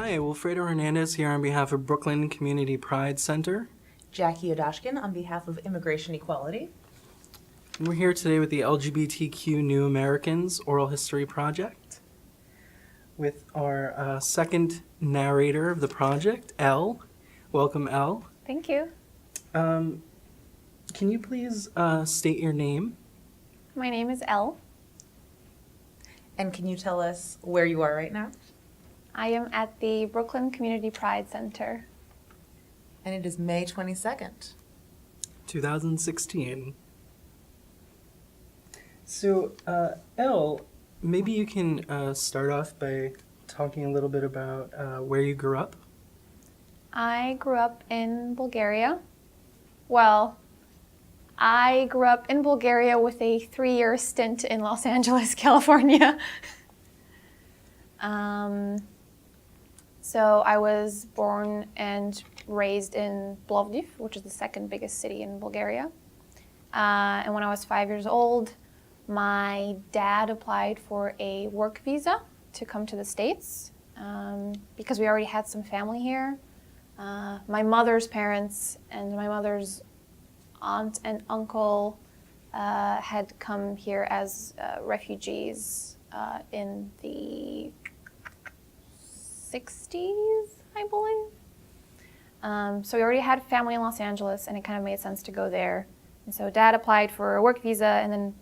Hi, Wilfredo Hernandez here on behalf of Brooklyn Community Pride Center. Jackie Yodashkin on behalf of Immigration Equality. And we're here today with the LGBTQ New Americans Oral History Project with our second narrator of the project, Elle. Welcome, Elle. Thank you. Can you please state your name? My name is Elle. And can you tell us where you are right now? I am at the Brooklyn Community Pride Center. And it is May 22nd. 2016. So, Elle, maybe you can start off by talking a little bit about where you grew up. I grew up in Bulgaria. Well, I grew up in Bulgaria with a 3-year stint in Los Angeles, California. So I was born and raised in Plovdiv, which is the second biggest city in Bulgaria. And when I was 5 years old, my dad applied for a work visa to come to the States because we already had some family here. My mother's parents and my mother's aunt and uncle had come here as refugees in the 60s, I believe. So we already had family in Los Angeles, and it kind of made sense to go there. And so Dad applied for a work visa, and then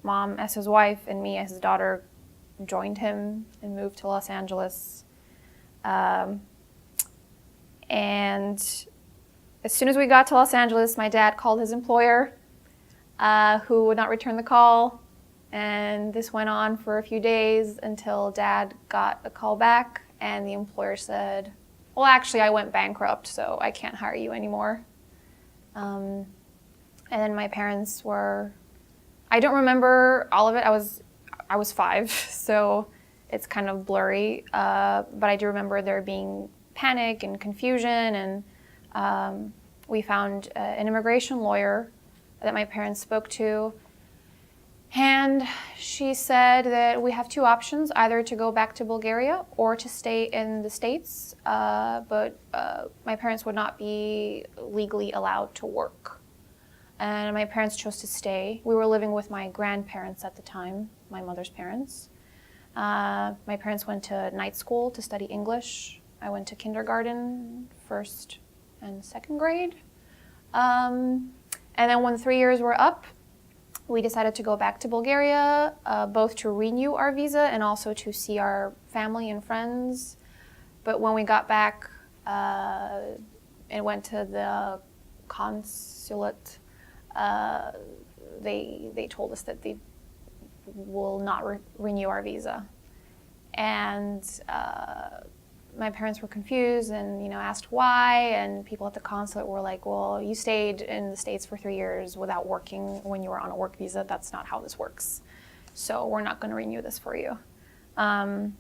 Mom, as his wife, and me as his daughter, joined him and moved to Los Angeles. And as soon as we got to Los Angeles, my dad called his employer, who would not return the call. And this went on for a few days until Dad got a call back, and the employer said, well, actually, I went bankrupt, so I can't hire you anymore. And then my parents were, I don't remember all of it. I was 5, so it's kind of blurry. But I do remember there being panic and confusion, and we found an immigration lawyer that my parents spoke to. And she said that we have 2 options, either to go back to Bulgaria or to stay in the States, but my parents would not be legally allowed to work. And my parents chose to stay. We were living with my grandparents at the time, my mother's parents. My parents went to night school to study English. I went to kindergarten, 1st and 2nd grade. And then when 3 years were up, we decided to go back to Bulgaria, both to renew our visa and also to see our family and friends. But when we got back and went to the consulate, they told us that they will not renew our visa. And my parents were confused and asked why, and people at the consulate were like, well, you stayed in the States for 3 years without working when you were on a work visa. That's not how this works. So we're not going to renew this for you. And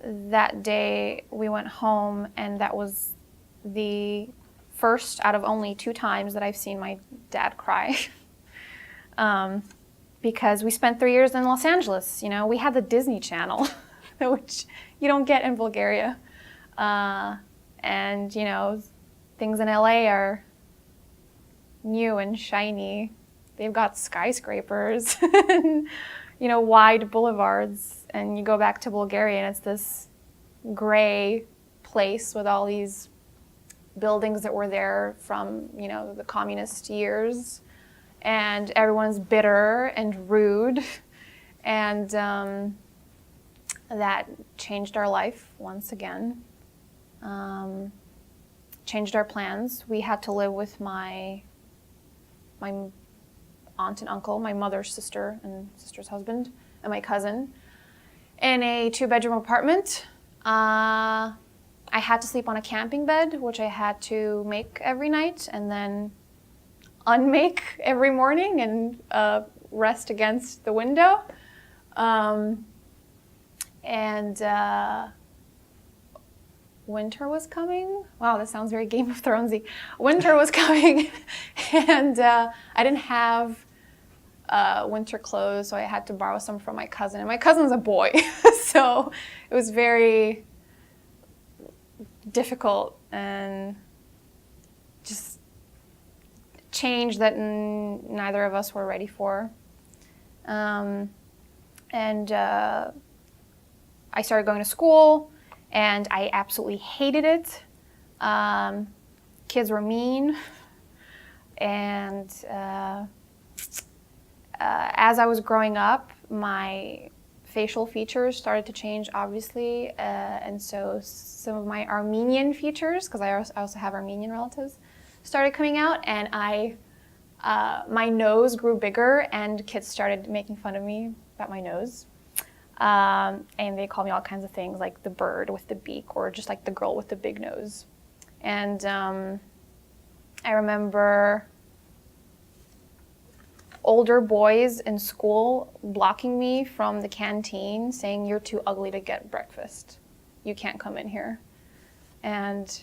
that day we went home, and that was the first out of only 2 times that I've seen my dad cry. Because we spent 3 years in Los Angeles. We had the Disney Channel, which you don't get in Bulgaria. And, things in LA are new and shiny. They've got skyscrapers and, wide boulevards. And you go back to Bulgaria and it's this gray place with all these buildings that were there from, the communist years. And everyone's bitter and rude. And that changed our life once again. Changed our plans. We had to live with my aunt and uncle, my mother's sister and sister's husband, and my cousin in a 2-bedroom apartment. I had to sleep on a camping bed, which I had to make every night and then unmake every morning and rest against the window. And winter was coming. Wow, that sounds very Game of Thronesy. Winter was coming, and I didn't have winter clothes, so I had to borrow some from my cousin. And my cousin's a boy, so it was very difficult and just change that neither of us were ready for. And I started going to school, and I absolutely hated it. Kids were mean, and as I was growing up, my facial features started to change, obviously, and so some of my Armenian features, because I also have Armenian relatives, started coming out, and my nose grew bigger, and kids started making fun of me about my nose. And they called me all kinds of things, like the bird with the beak, or just like the girl with the big nose. And I remember older boys in school blocking me from the canteen, saying, "You're too ugly to get breakfast. You can't come in here." And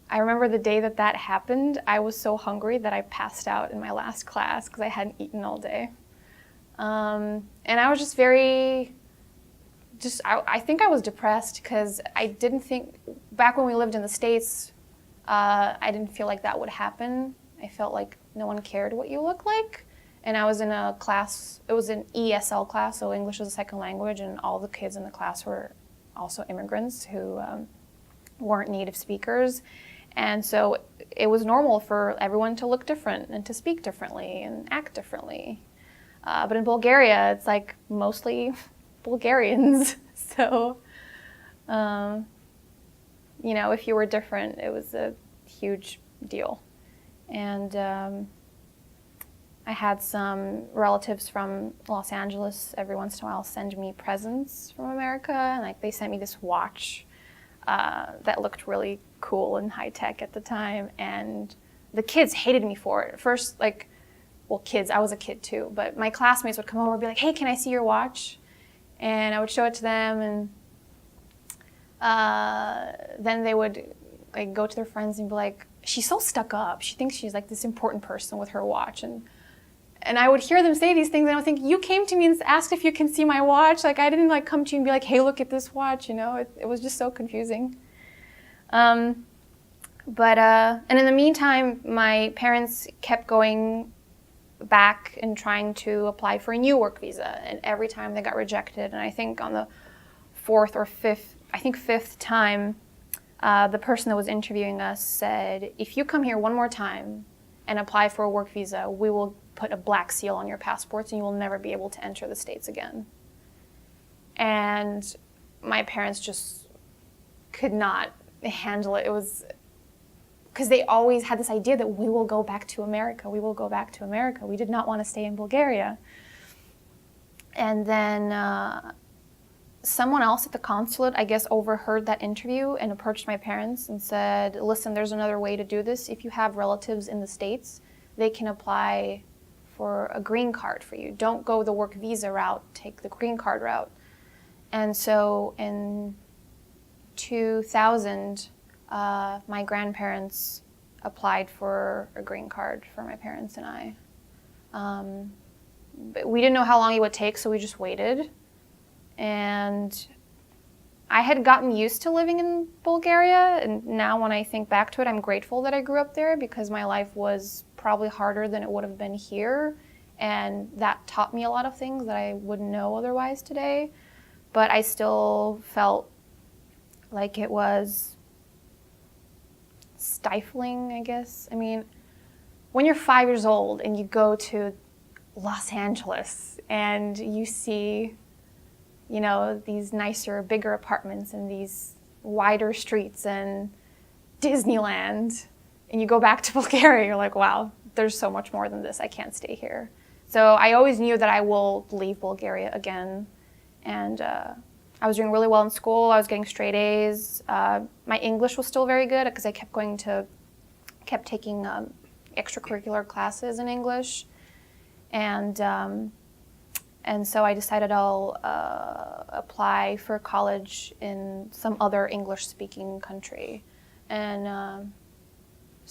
I remember the day that happened, I was so hungry that I passed out in my last class because I hadn't eaten all day. And I was just I think I was depressed because I didn't think, back when we lived in the States, I didn't feel like that would happen. I felt like no one cared what you look like. And I was in a class, it was an ESL class, so English as a second language, and all the kids in the class were also immigrants who weren't native speakers. And so it was normal for everyone to look different and to speak differently and act differently. But in Bulgaria, it's like mostly Bulgarians. So, if you were different, it was a huge deal. And I had some relatives from Los Angeles every once in a while send me presents from America. And they sent me this watch that looked really cool and high tech at the time. And the kids hated me for it. At first, kids, I was a kid too, but my classmates would come over and be like, "Hey, can I see your watch?" And I would show it to them, and then they would go to their friends and be like, "She's so stuck up. She thinks she's this important person with her watch." And I would hear them say these things, and I would think, "You came to me and asked if you can see my watch. I didn't come to you and be like, 'Hey, look at this watch.'" It was just so confusing. And in the meantime, my parents kept going back and trying to apply for a new work visa, and every time they got rejected. And I think on the fifth time, the person that was interviewing us said, "If you come here one more time and apply for a work visa, we will put a black seal on your passports and you will never be able to enter the States again." And my parents just could not handle it. It was because they always had this idea that we will go back to America. We will go back to America. We did not want to stay in Bulgaria. And then someone else at the consulate, I guess, overheard that interview and approached my parents and said, "Listen, there's another way to do this. If you have relatives in the States, they can apply for a green card for you. Don't go the work visa route, take the green card route." And so in 2000, my grandparents applied for a green card for my parents and I. But we didn't know how long it would take, so we just waited. And I had gotten used to living in Bulgaria, and now when I think back to it, I'm grateful that I grew up there because my life was probably harder than it would have been here, and that taught me a lot of things that I wouldn't know otherwise today. But I still felt like it was stifling, I guess. I mean, when you're 5 years old and you go to Los Angeles and you see, these nicer, bigger apartments and these wider streets and Disneyland, and you go back to Bulgaria, you're like, wow, there's so much more than this. I can't stay here. So I always knew that I will leave Bulgaria again. And I was doing really well in school. I was getting straight A's. My English was still very good because I kept taking extracurricular classes in English. And so I decided I'll apply for college in some other English-speaking country. And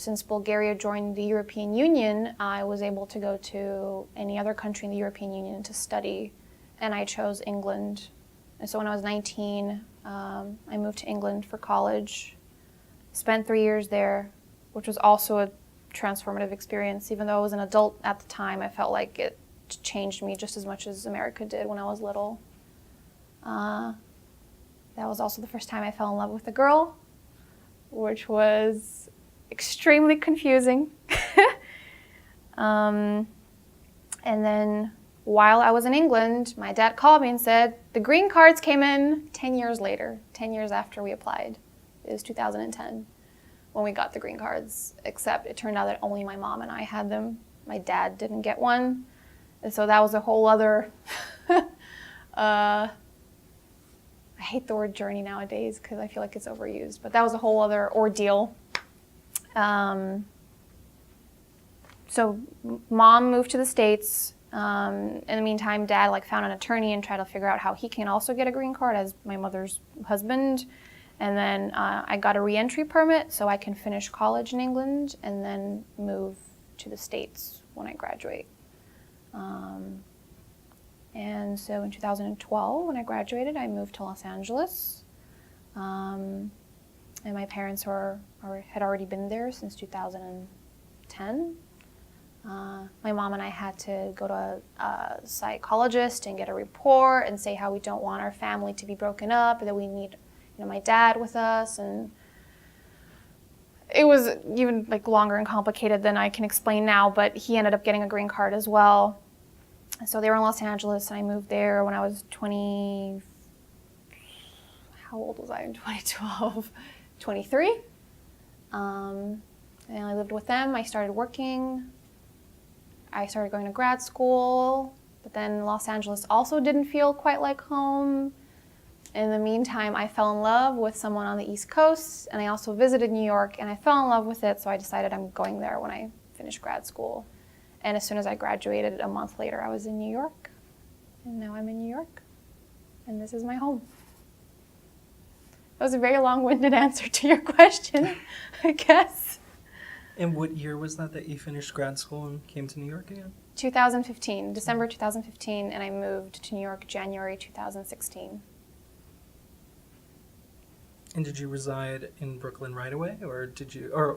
since Bulgaria joined the European Union, I was able to go to any other country in the European Union to study, and I chose England. And so when I was 19, I moved to England for college, spent 3 years there, which was also a transformative experience. Even though I was an adult at the time, I felt like it changed me just as much as America did when I was little. That was also the first time I fell in love with a girl, which was extremely confusing. And then while I was in England, my dad called me and said, the green cards came in 10 years later, 10 years after we applied. It was 2010 when we got the green cards, except it turned out that only my mom and I had them. My dad didn't get one. And so that was a whole other, I hate the word journey nowadays because I feel like it's overused, but that was a whole other ordeal. So mom moved to the States. In the meantime, dad found an attorney and tried to figure out how he can also get a green card as my mother's husband. And then I got a re-entry permit so I can finish college in England and then move to the States when I graduate. And so in 2012, when I graduated, I moved to Los Angeles. And my parents had already been there since 2010. My mom and I had to go to a psychologist and get a report and say how we don't want our family to be broken up, that we need my dad with us. And it was even longer and complicated than I can explain now, but he ended up getting a green card as well. So they were in Los Angeles, and I moved there when I was 20. How old was I in 2012? 23. And I lived with them. I started working. I started going to grad school, but then Los Angeles also didn't feel quite like home. In the meantime, I fell in love with someone on the East Coast, and I also visited New York, and I fell in love with it, so I decided I'm going there when I finish grad school. And as soon as I graduated, a month later, I was in New York, and now I'm in New York, and this is my home. That was a very long-winded answer to your question, I guess. And what year was that you finished grad school and came to New York again? 2015, December 2015, and I moved to New York January 2016. And did you reside in Brooklyn right away, or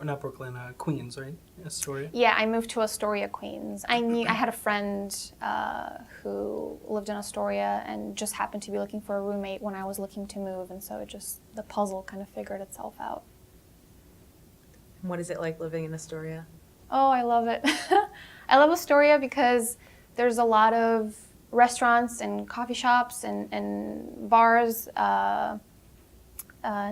not Brooklyn, Queens, right? Astoria? Yeah, I moved to Astoria, Queens. I had a friend who lived in Astoria and just happened to be looking for a roommate when I was looking to move, and so the puzzle kind of figured itself out. What is it like living in Astoria? Oh, I love it. I love Astoria because there's a lot of restaurants and coffee shops and bars and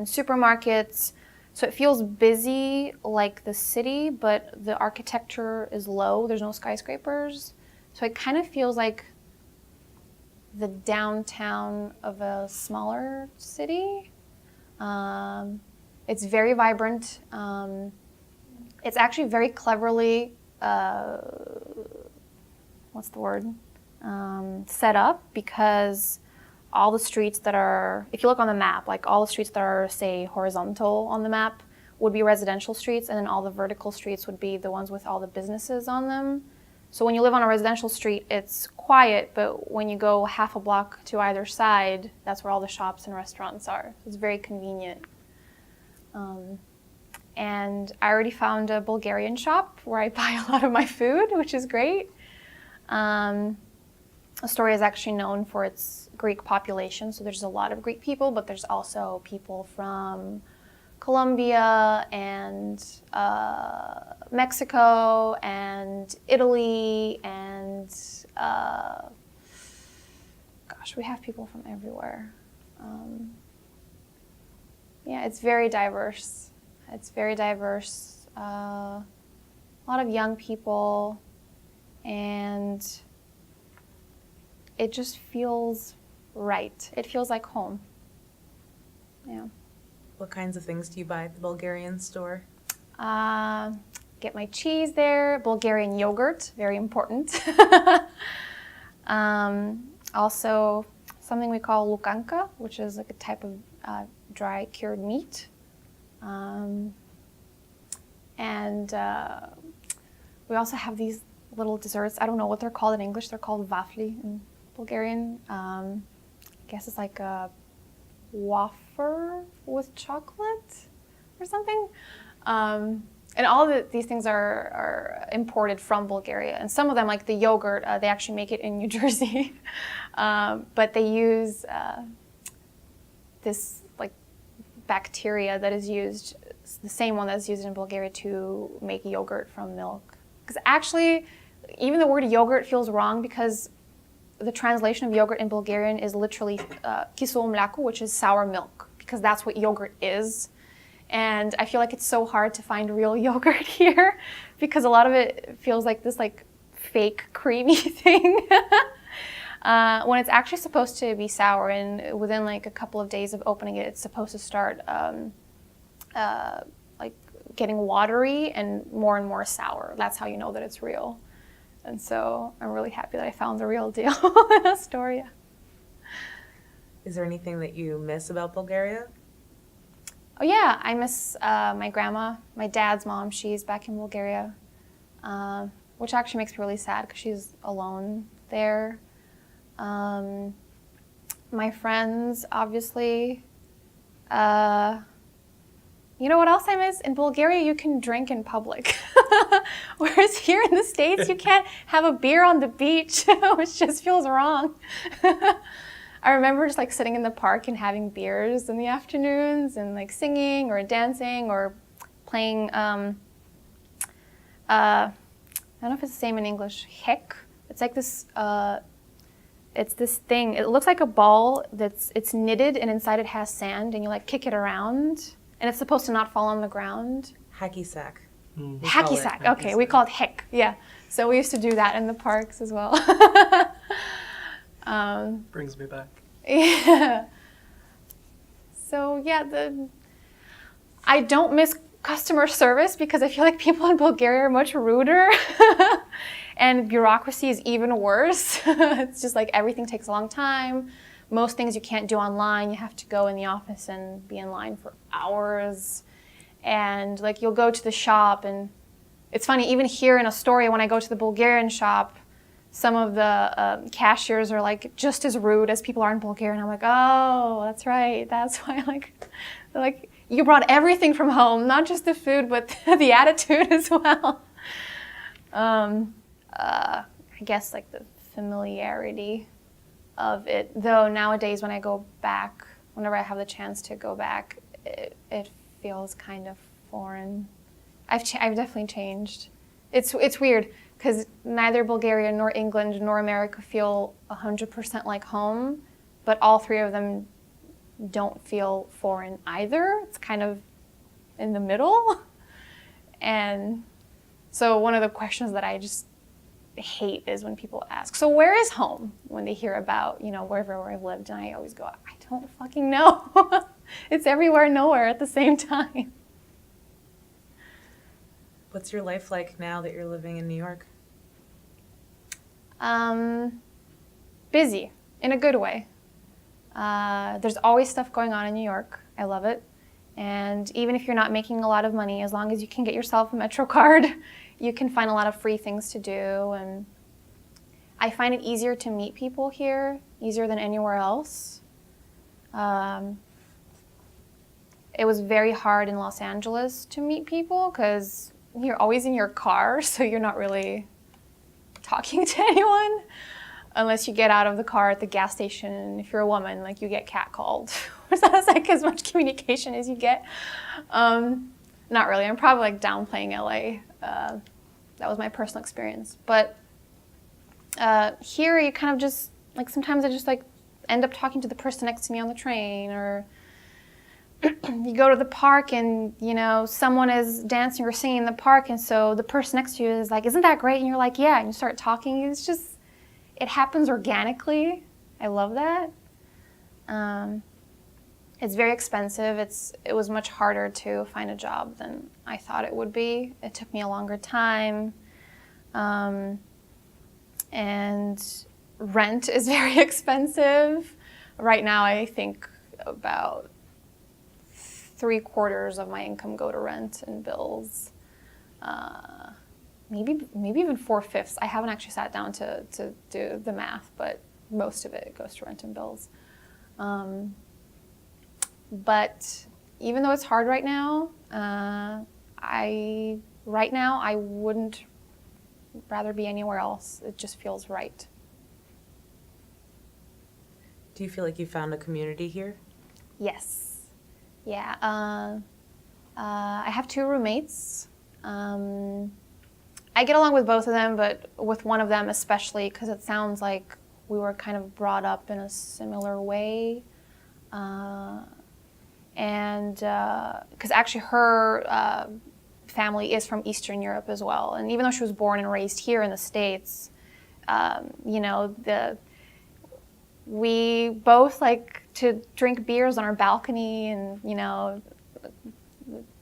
supermarkets. So it feels busy like the city, but the architecture is low. There's no skyscrapers. So it kind of feels like the downtown of a smaller city. It's very vibrant. It's actually very cleverly, set up, because all the streets that are, if you look on the map, all the streets that are, say, horizontal on the map would be residential streets, and then all the vertical streets would be the ones with all the businesses on them. So when you live on a residential street, it's quiet, but when you go half a block to either side, that's where all the shops and restaurants are. It's very convenient. And I already found a Bulgarian shop where I buy a lot of my food, which is great. Astoria is actually known for its Greek population, so there's a lot of Greek people, but there's also people from Colombia and Mexico and Italy and we have people from everywhere. It's very diverse. A lot of young people, and it just feels right. It feels like home. Yeah. What kinds of things do you buy at the Bulgarian store? Get my cheese there. Bulgarian yogurt, very important. Also, something we call lukanka, which is a type of dry cured meat. And we also have these little desserts. I don't know what they're called in English. They're called wafli in Bulgarian. I guess it's like a wafer with chocolate or something. And all these things are imported from Bulgaria. And some of them, like the yogurt, they actually make it in New Jersey. But they use this like bacteria that is used, the same one that's used in Bulgaria to make yogurt from milk. Because actually, even the word yogurt feels wrong because the translation of yogurt in Bulgarian is literally kiselo mleko, which is sour milk, because that's what yogurt is. And I feel like it's so hard to find real yogurt here because a lot of it feels like this like fake creamy thing when it's actually supposed to be sour. And within like a couple of days of opening it, it's supposed to start like getting watery and more sour. That's how you know that it's real. And so I'm really happy that I found the real deal in Astoria. Is there anything that you miss about Bulgaria? Oh yeah, I miss my grandma, my dad's mom. She's back in Bulgaria, which actually makes me really sad because she's alone there. My friends, obviously. You know what else I miss? In Bulgaria, you can drink in public. Whereas here in the States, you can't have a beer on the beach, which just feels wrong. I remember just like sitting in the park and having beers in the afternoons and like singing or dancing or playing, I don't know if it's the same in English, hek. It's like this, it's this thing, it looks like a ball it's knitted and inside it has sand and you like kick it around and it's supposed to not fall on the ground. Hacky sack. Hacky sack, okay, we call it hek, yeah. So we used to do that in the parks as well. Brings me back. Yeah. So yeah, I don't miss customer service because I feel like people in Bulgaria are much ruder. And bureaucracy is even worse. It's just like everything takes a long time. Most things you can't do online. You have to go in the office and be in line for hours. And like you'll go to the shop and it's funny, even here in Astoria, when I go to the Bulgarian shop, some of the cashiers are like just as rude as people are in Bulgaria. And I'm like, oh, that's right. That's why they're like, you brought everything from home, not just the food, but the attitude as well. I guess like the familiarity of it. Though nowadays when I go back, whenever I have the chance to go back, it feels kind of foreign. I've definitely changed. It's weird because neither Bulgaria nor England nor America feel 100% like home, but all three of them don't feel foreign either. It's kind of in the middle. And so one of the questions that I just hate is when people ask, so where is home? When they hear about, wherever I've lived, and I always go, I don't fucking know. It's everywhere, nowhere at the same time. What's your life like now that you're living in New York? Busy, in a good way. There's always stuff going on in New York. I love it. And even if you're not making a lot of money, as long as you can get yourself a Metro card, you can find a lot of free things to do. And I find it easier to meet people here, easier than anywhere else. It was very hard in Los Angeles to meet people because you're always in your car, so you're not really talking to anyone unless you get out of the car at the gas station. And if you're a woman, like you get catcalled. So that's like as much communication as you get. Not really. I'm probably like downplaying LA. That was my personal experience. But here you kind of just like sometimes I just like end up talking to the person next to me on the train, or you go to the park and someone is dancing or singing in the park, and so the person next to you is like, isn't that great? And you're like, yeah, and you start talking. It happens organically. I love that. It's very expensive. It was much harder to find a job than I thought it would be. It took me a longer time. And rent is very expensive. Right now, I think about 3/4 of my income go to rent and bills. maybe even 4/5. I haven't actually sat down to do the math, but most of it goes to rent and bills. But even though it's hard right now, I wouldn't rather be anywhere else. It just feels right. Do you feel like you found a community here? Yes. Yeah. I have 2 roommates. I get along with both of them, but with one of them especially because it sounds like we were kind of brought up in a similar way. And because actually her family is from Eastern Europe as well. And even though she was born and raised here in the States, we both like to drink beers on our balcony and,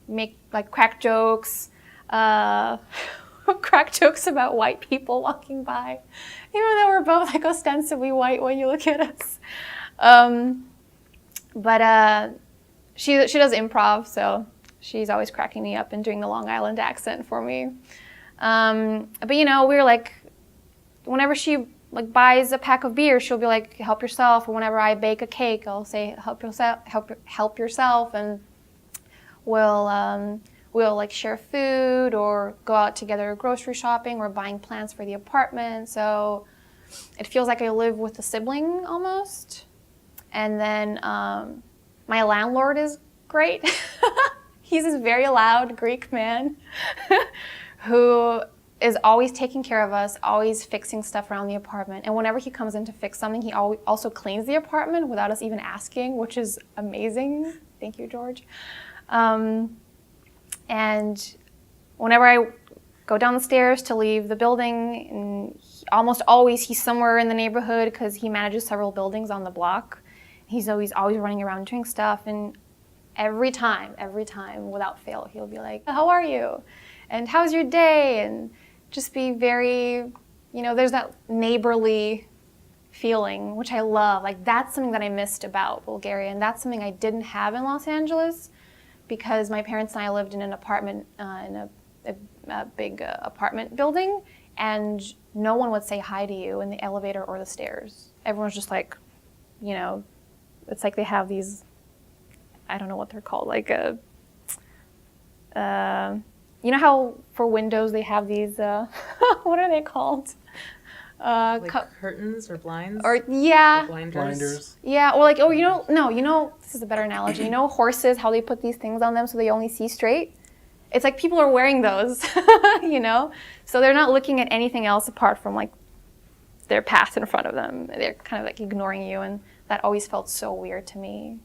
make like crack jokes about white people walking by, even though we're both like ostensibly white when you look at us. But she does improv, so she's always cracking me up and doing the Long Island accent for me. But we were like, whenever she like buys a pack of beer, she'll be like, help yourself. Or whenever I bake a cake, I'll say, help yourself, and we'll like share food or go out together grocery shopping or buying plants for the apartment. So it feels like I live with a sibling almost. And then my landlord is great. He's this very loud Greek man who is always taking care of us, always fixing stuff around the apartment. And whenever he comes in to fix something, he also cleans the apartment without us even asking, which is amazing. Thank you, George. And whenever I go down the stairs to leave the building, and almost always he's somewhere in the neighborhood because he manages several buildings on the block. He's always running around doing stuff, and every time, without fail, he'll be like, how are you? And how's your day? And just be very, there's that neighborly feeling, which I love. Like, that's something that I missed about Bulgaria, and that's something I didn't have in Los Angeles because my parents and I lived in an apartment, in a big apartment building, and no one would say hi to you in the elevator or the stairs. Everyone's just like, it's like they have these, I don't know what they're called, like how for windows they have these, what are they called? Curtains or blinds? Or, yeah. Or Blinders. Yeah, or like, this is a better analogy. Horses, how they put these things on them so they only see straight? It's like people are wearing those, So they're not looking at anything else apart from like their path in front of them. They're kind of like ignoring you, and that always felt so weird to me.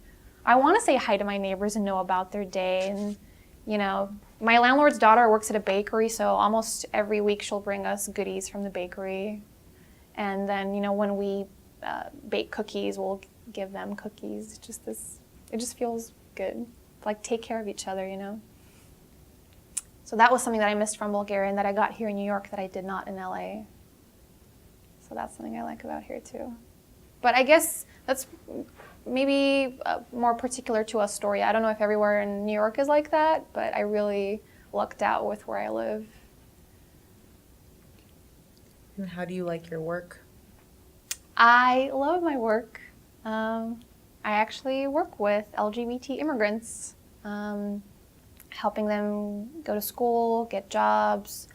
I want to say hi to my neighbors and know about their day. And, my landlord's daughter works at a bakery, so almost every week she'll bring us goodies from the bakery. And then, when we bake cookies, we'll give them cookies. It just feels good. Like, take care of each other, So that was something that I missed from Bulgaria and that I got here in New York that I did not in LA. So that's something I like about here too. But I guess that's maybe more particular to Astoria. I don't know if everywhere in New York is like that, but I really lucked out with where I live. And how do you like your work? I love my work. I actually work with LGBT immigrants, helping them go to school, get jobs,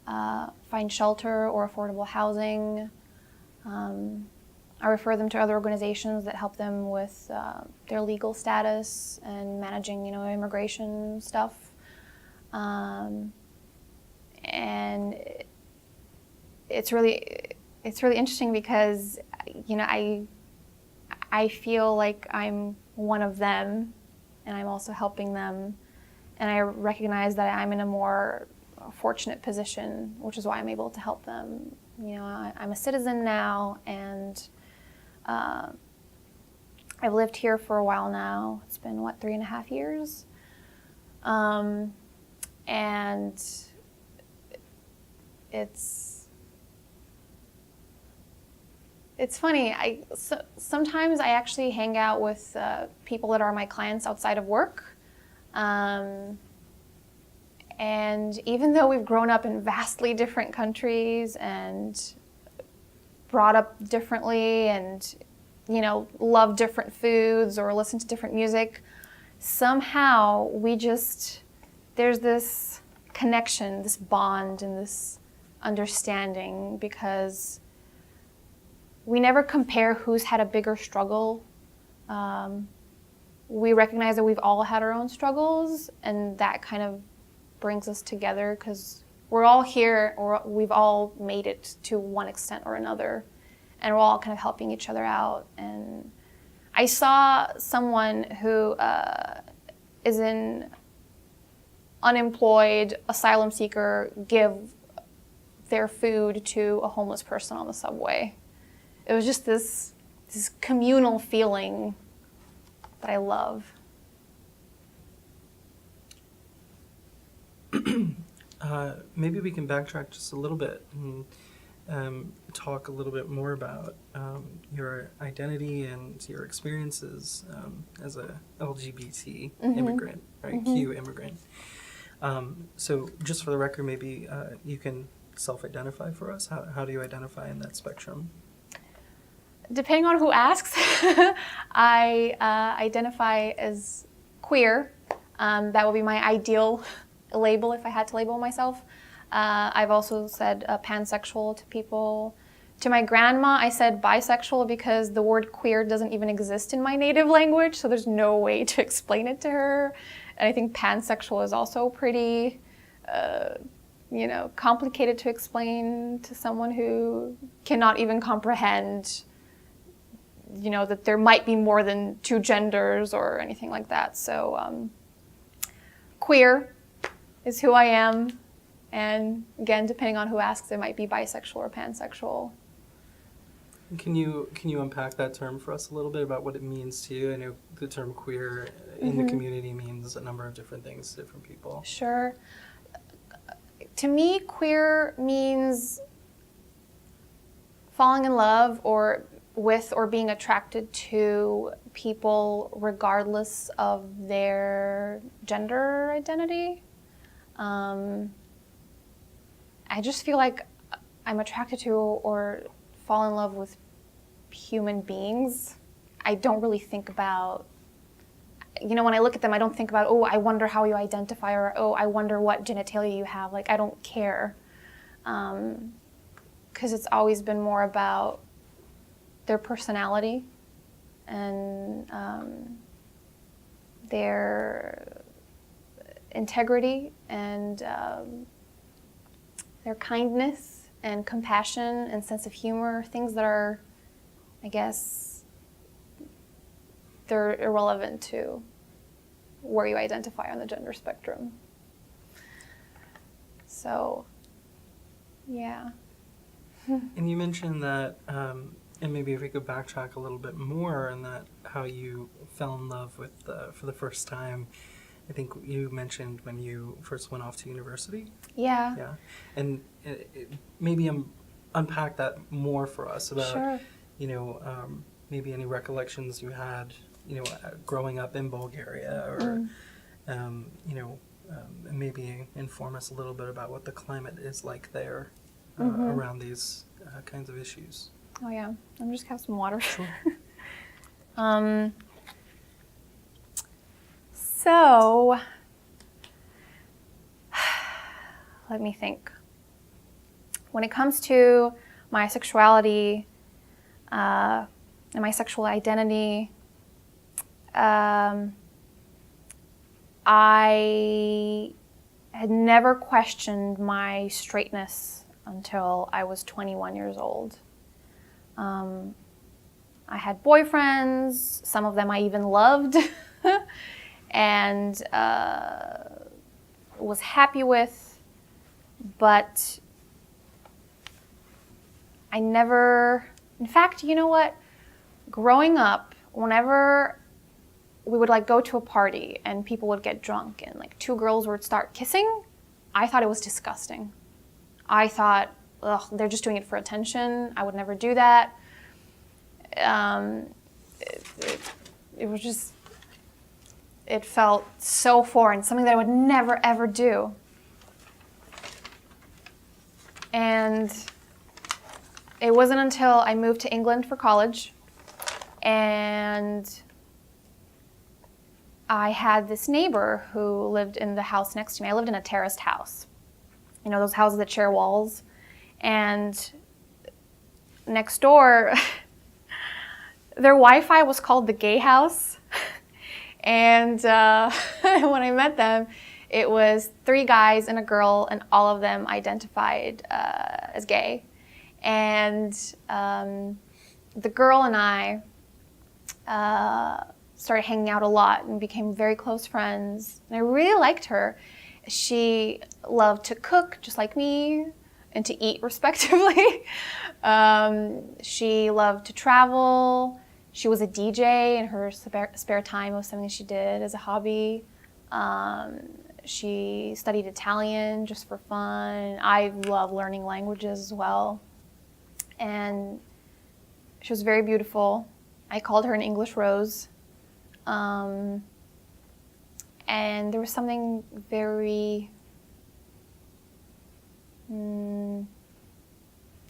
find shelter or affordable housing. I refer them to other organizations that help them with their legal status and managing, immigration stuff. And it's really interesting because, I feel like I'm one of them, and I'm also helping them. And I recognize that I'm in a more fortunate position, which is why I'm able to help them. I'm a citizen now, and I've lived here for a while now. It's been, 3.5 years? And it's funny. Sometimes I actually hang out with people that are my clients outside of work. And And even though we've grown up in vastly different countries and brought up differently and, love different foods or listen to different music, somehow there's this connection, this bond, and this understanding, because we never compare who's had a bigger struggle. We recognize that we've all had our own struggles, and that kind of brings us together because we're all here, or we've all made it to one extent or another, and we're all kind of helping each other out. And I saw someone who is an unemployed asylum seeker give their food to a homeless person on the subway. It was just this communal feeling that I love. Maybe we can backtrack just a little bit and talk a little bit more about your identity and your experiences as a LGBT immigrant, right? Q immigrant. So just for the record, maybe you can self-identify for us. How do you identify in that spectrum? Depending on who asks, I identify as queer. That would be my ideal label if I had to label myself. I've also said pansexual to people. To my grandma, I said bisexual because the word queer doesn't even exist in my native language, so there's no way to explain it to her. And I think pansexual is also pretty, complicated to explain to someone who cannot even comprehend, that there might be more than two genders or anything like that. So queer is who I am. And again, depending on who asks, it might be bisexual or pansexual. Can you unpack that term for us a little bit about what it means to you? I know the term queer in the community means a number of different things to different people. Sure. To me, queer means falling in love with or being attracted to people regardless of their gender identity. I just feel like I'm attracted to or fall in love with human beings. I don't really think about, when I look at them, I don't think about, oh, I wonder how you identify, or, oh, I wonder what genitalia you have. Like, I don't care. Because it's always been more about their personality and their integrity and their kindness and compassion and sense of humor, things that are, I guess, they're irrelevant to where you identify on the gender spectrum. So, yeah. And you mentioned that, and maybe if we could backtrack a little bit more, and that how you fell in love with for the first time. I think you mentioned when you first went off to university. Yeah. Yeah, and maybe unpack that more for us about, Sure. Maybe any recollections you had, growing up in Bulgaria, or and maybe inform us a little bit about what the climate is like there around these kinds of issues. Oh yeah, I'm just gonna have some water. Sure. So, let me think. When it comes to my sexuality and my sexual identity, I had never questioned my straightness until I was 21 years old. I had boyfriends, some of them I even loved. And was happy with, but I never, in fact, you know what? Growing up, whenever we would go to a party and people would get drunk and two girls would start kissing, I thought it was disgusting. I thought, ugh, they're just doing it for attention. I would never do that. It was just, it felt so foreign, something that I would never, ever do. And it wasn't until I moved to England for college and I had this neighbor who lived in the house next to me. I lived in a terraced house. You know, those houses that share walls. And next door, their Wi-Fi was called the gay house. And when I met them, it was 3 guys and a girl, and all of them identified as gay. And the girl and I started hanging out a lot and became very close friends. And I really liked her. She loved to cook, just like me, and to eat, respectively. She loved to travel. She was a DJ in her spare time. It was something she did as a hobby. She studied Italian just for fun. I love learning languages as well. And she was very beautiful. I called her an English rose. And there was something very, I don't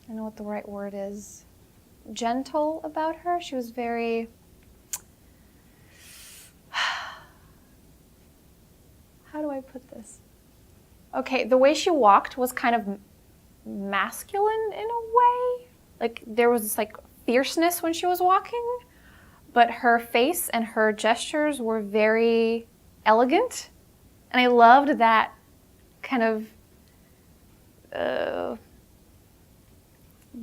know what the right word is, gentle about her. She was very, how do I put this? Okay, the way she walked was kind of masculine in a way. Like there was this like fierceness when she was walking, but her face and her gestures were very elegant. And I loved that kind of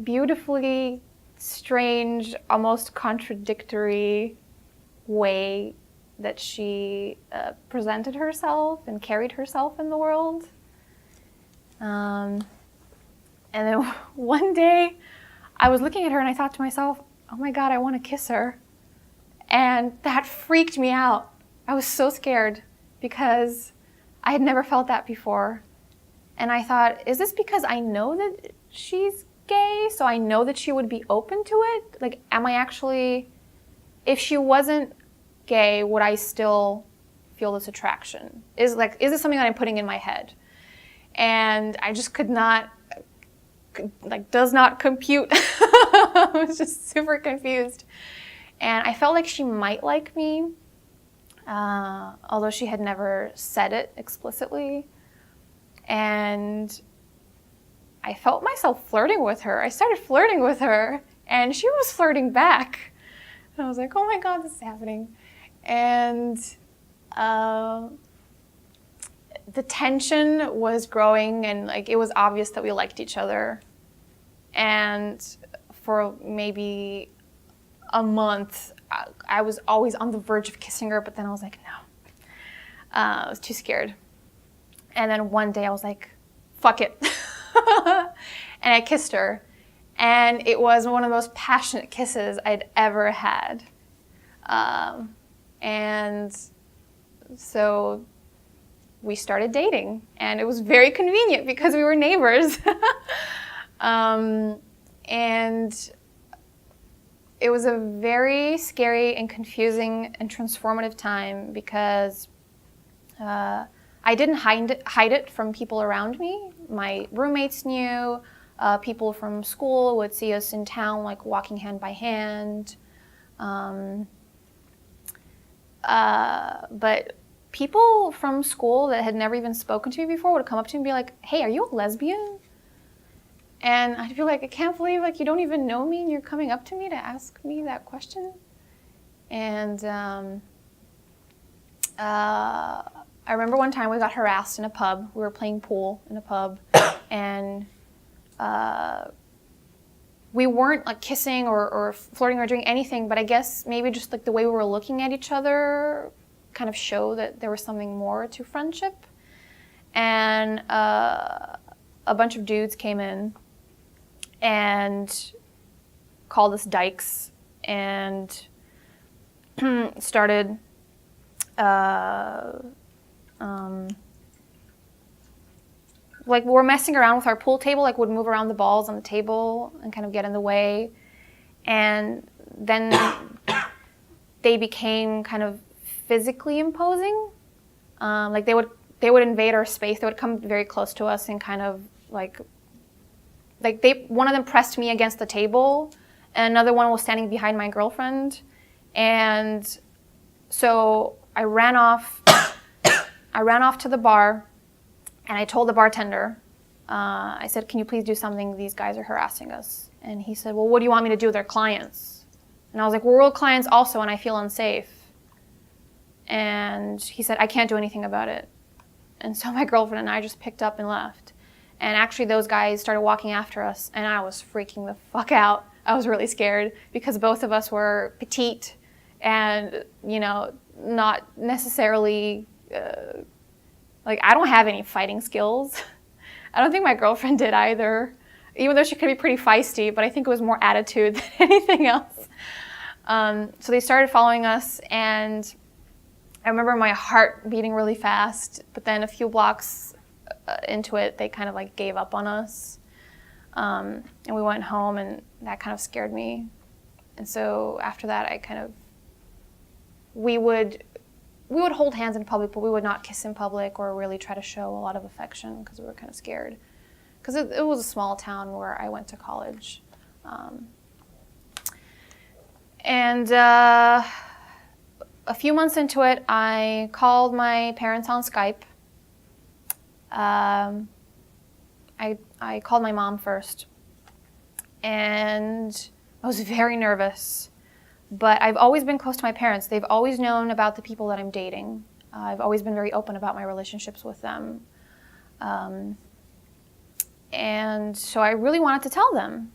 beautifully strange, almost contradictory way that she presented herself and carried herself in the world. And then one day I was looking at her and I thought to myself, oh my God, I want to kiss her. And that freaked me out. I was so scared because I had never felt that before. And I thought, is this because I know that she's gay, so I know that she would be open to it? Like, am I actually, if she wasn't gay, would I still feel this attraction? Is this something that I'm putting in my head? And I just could not, does not compute. I was just super confused. And I felt like she might like me, although she had never said it explicitly. And I felt myself flirting with her. I started flirting with her, and she was flirting back. And I was like, oh my God, this is happening. And the tension was growing, and like it was obvious that we liked each other. And for maybe a month, I was always on the verge of kissing her, but then I was like, no. I was too scared. And then one day I was like, fuck it. And I kissed her. And it was one of the most passionate kisses I'd ever had. And so we started dating. And it was very convenient because we were neighbors. And it was a very scary and confusing and transformative time because I didn't hide it from people around me. My roommates knew. People from school would see us in town, like walking hand by hand. But people from school that had never even spoken to me before would come up to me and be like, hey, are you a lesbian? And I'd be like, I can't believe like you don't even know me and you're coming up to me to ask me that question. And I remember one time we got harassed in a pub. We were playing pool in a pub, and we weren't like kissing or flirting or doing anything, but I guess maybe just like the way we were looking at each other kind of showed that there was something more to friendship. And a bunch of dudes came in and called us dykes and started like we're messing around with our pool table, like would move around the balls on the table and kind of get in the way. And then they became kind of physically imposing. Like they would invade our space. They would come very close to us and kind of like one of them pressed me against the table, and another one was standing behind my girlfriend. And so I ran off. I ran off to the bar, and I told the bartender, I said, "Can you please do something? These guys are harassing us." And he said, "Well, what do you want me to do? They're clients." And I was like, "Well, we're clients also, and I feel unsafe." And he said, "I can't do anything about it." And so my girlfriend and I just picked up and left. And actually those guys started walking after us, and I was freaking the fuck out. I was really scared because both of us were petite and, not necessarily, I don't have any fighting skills. I don't think my girlfriend did either, even though she could be pretty feisty, but I think it was more attitude than anything else. So they started following us, and I remember my heart beating really fast, but then a few blocks into it, they kind of gave up on us. And we went home, and that kind of scared me. And so after that, we would hold hands in public, but we would not kiss in public or really try to show a lot of affection because we were kind of scared. Because it was a small town where I went to college. And a few months into it, I called my parents on Skype. I called my mom first, and I was very nervous. But I've always been close to my parents. They've always known about the people that I'm dating. I've always been very open about my relationships with them. And so I really wanted to tell them.